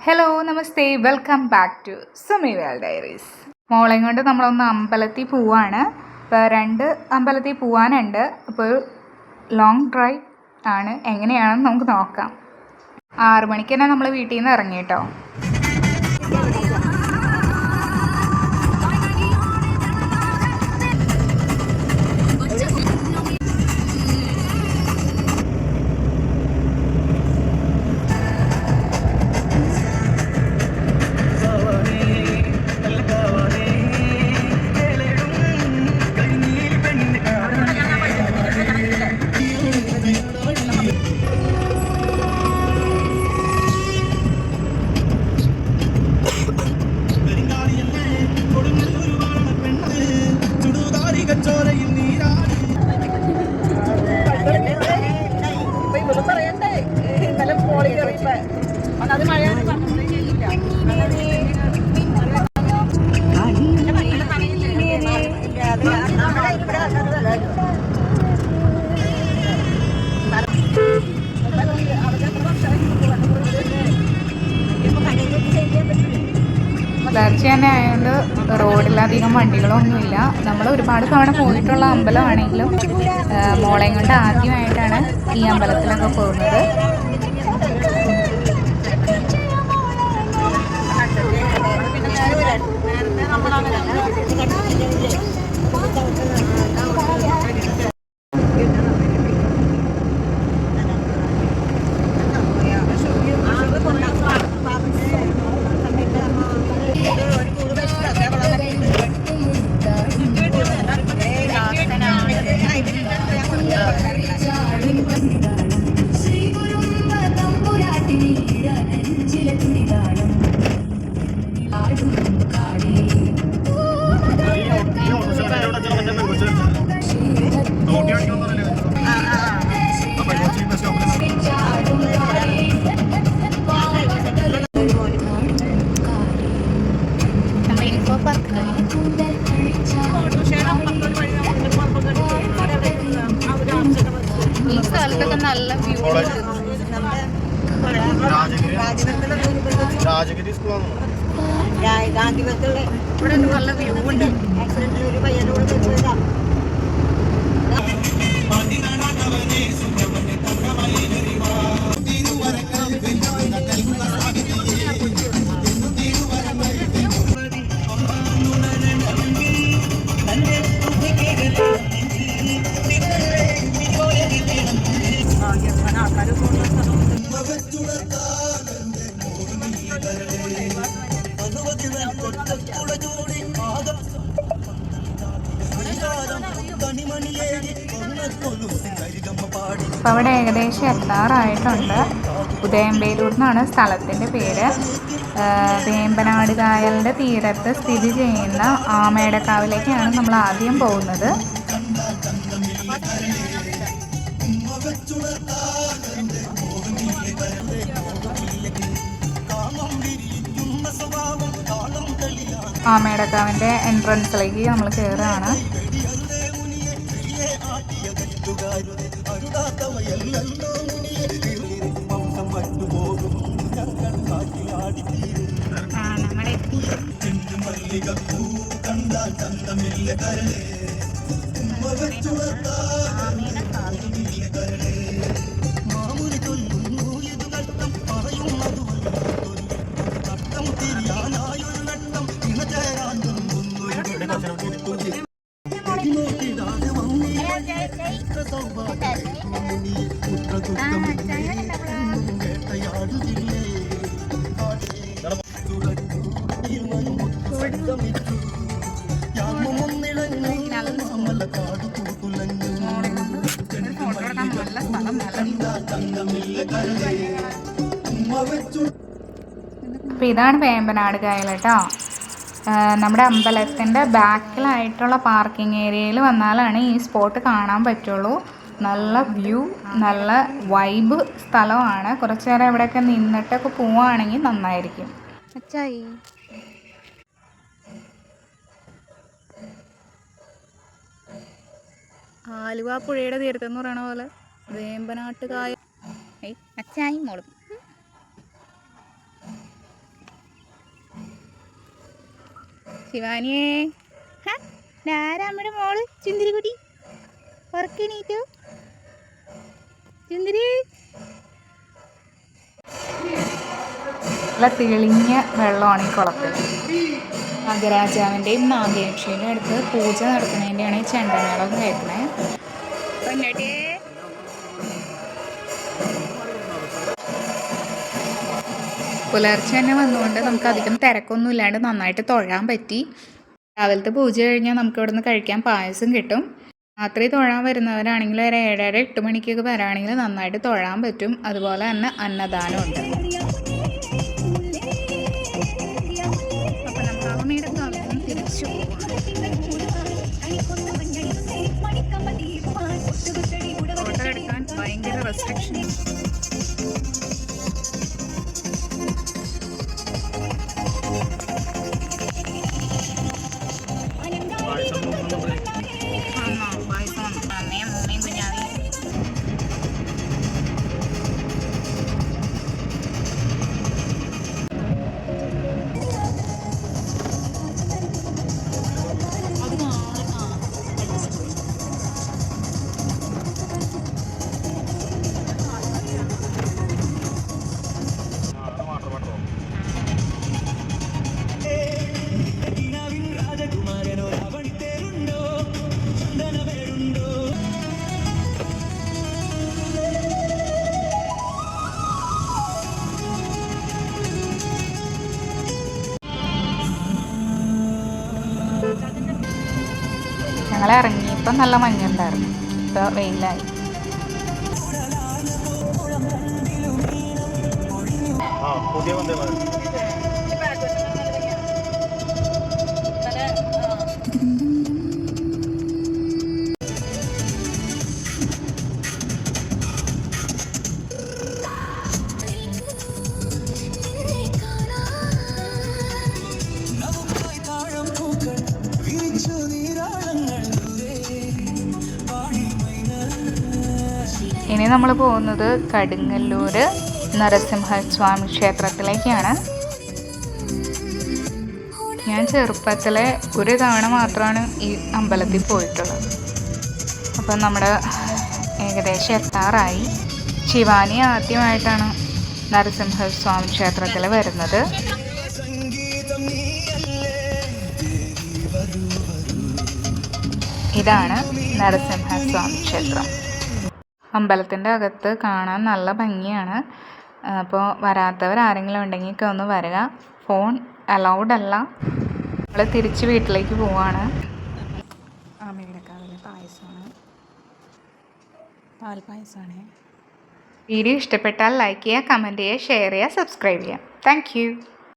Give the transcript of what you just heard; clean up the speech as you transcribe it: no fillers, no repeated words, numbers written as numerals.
Hello നമസ്തേ welcome back to Sumivel diaries. മോളെയും കൊണ്ട് നമ്മളൊന്ന് അമ്പലത്തിൽ പോവാണ്. ഇപ്പോൾ 2 അമ്പലത്തിൽ പോവാനുണ്ട്. ഇപ്പോൾ ഒരു ലോങ് ഡ്രൈവ് ആണ്. എങ്ങനെയാണെന്ന് നമുക്ക് നോക്കാം. 6 മണിക്ക് തന്നെ നമ്മൾ വീട്ടിൽ നിന്ന് ഇറങ്ങി കേട്ടോ. പുലർച്ചെ തന്നെ ആയതുകൊണ്ട് റോഡിലധികം വണ്ടികളൊന്നുമില്ല. നമ്മൾ ഒരുപാട് തവണ പോയിട്ടുള്ള അമ്പലമാണെങ്കിലും മോളെയും കൊണ്ട് ആദ്യമായിട്ടാണ് ഈ അമ്പലത്തിലൊക്കെ പോകുന്നത്. ഈ സ്ഥലത്തൊക്കെ നല്ല വ്യൂ ഇവിടെ നല്ല വ്യൂ ഉണ്ട്. അപ്പോൾ അവിടെ ഏകദേശം എത്താറായിട്ടുണ്ട്. ഉദയംപേരൂർ എന്നാണ് സ്ഥലത്തിൻ്റെ പേര്. വേമ്പനാട് കായലിൻ്റെ തീരത്ത് സ്ഥിതി ചെയ്യുന്ന ആമേടക്കാവിലേക്കാണ് നമ്മൾ ആദ്യം പോകുന്നത്. ആമേടക്കാവിൻ്റെ എൻട്രൻസിലേക്ക് നമ്മൾ കയറുകയാണ്. അപ്പോൾ ഇതാണ് വേമ്പനാട് കായൽ കേട്ടോ. നമ്മുടെ അമ്പലത്തിൻ്റെ ബാക്കിലായിട്ടുള്ള പാർക്കിംഗ് ഏരിയയിൽ വന്നാലാണ് ഈ സ്പോട്ട് കാണാൻ പറ്റുള്ളൂ. നല്ല വ്യൂ, നല്ല വൈബ് സ്ഥലമാണ്. കുറച്ച് നേരം ഇവിടെയൊക്കെ നിന്നിട്ടൊക്കെ പോവുകയാണെങ്കിൽ നന്നായിരിക്കും. അച്ചായി ആലുവ പുഴയുടെ തീരത്തെന്ന് പറയണ പോലെ വേമ്പനാട്ട് കായൽ അച്ചായി മോളും ശിവാനിയേ ആരാമ്മയുടെ മോള് ചുന്തിരിക്കുട്ടി ഉറക്കണീറ്റു ചുന്തിരി. നല്ല തെളിഞ്ഞ വെള്ളമാണ് ഈ കുളത്തിൽ. നാഗരാജാവിൻ്റെയും നാഗയക്ഷിയുടെയും അടുത്ത് പൂജ നടത്തുന്നതിൻ്റെയാണ് ഈ ചെണ്ടമേളം കേൾക്കണേ. പുലർച്ചെ തന്നെ വന്നുകൊണ്ട് നമുക്ക് അധികം തിരക്കൊന്നും ഇല്ലാണ്ട് നന്നായിട്ട് തൊഴാൻ പറ്റി. രാവിലത്തെ പൂജ കഴിഞ്ഞാൽ നമുക്ക് ഇവിടെ നിന്ന് കഴിക്കാൻ പായസം കിട്ടും. രാത്രി തൊഴാൻ വരുന്നവരാണെങ്കിൽ ഒരു 7:30 8 മണിക്കൊക്കെ വരാണെങ്കിൽ നന്നായിട്ട് തൊഴാൻ പറ്റും. അതുപോലെ തന്നെ അന്നദാനമുണ്ട്. അപ്പം നമ്മൾ അമ്മയുടെ കാലത്തും തിരിച്ചു ഫോട്ടോ എടുക്കാൻ ഭയങ്കര റെസ്ട്രിക്ഷൻ. ഞങ്ങൾ ഇറങ്ങിയപ്പോൾ നല്ല മഞ്ഞുണ്ടായിരുന്നു. ഇപ്പോൾ വെയിലായി. ഇനി നമ്മൾ പോകുന്നത് കടുങ്ങല്ലൂർ നരസിംഹസ്വാമി ക്ഷേത്രത്തിലേക്കാണ്. ഞാൻ ചെറുപ്പത്തിലെ ഒരു തവണ മാത്രമാണ് ഈ അമ്പലത്തിൽ പോയിട്ടുള്ളത്. അപ്പം നമ്മുടെ ഏകദേശം എത്താറായി. ശിവാനി ആദ്യമായിട്ടാണ് നരസിംഹസ്വാമി ക്ഷേത്രത്തിൽ വരുന്നത്. ഇതാണ് നരസിംഹസ്വാമി ക്ഷേത്രം. അമ്പലത്തിൻ്റെ അകത്ത് കാണാൻ നല്ല ഭംഗിയാണ്. അപ്പോൾ വരാത്തവരാരെങ്കിലും ഉണ്ടെങ്കിൽ ഒന്ന് വരിക. ഫോൺ അലൗഡ് അല്ല. നമ്മൾ തിരിച്ച് വീട്ടിലേക്ക് പോവാണ്. അമ്മയുടെ കാവിലെ പായസമാണ്, പാൽപ്പായസമാണ്. വീഡിയോ ഇഷ്ടപ്പെട്ടാൽ ലൈക്ക് ചെയ്യുക, കമൻറ്റ് ചെയ്യുക, ഷെയർ ചെയ്യുക, സബ്സ്ക്രൈബ് ചെയ്യുക. താങ്ക്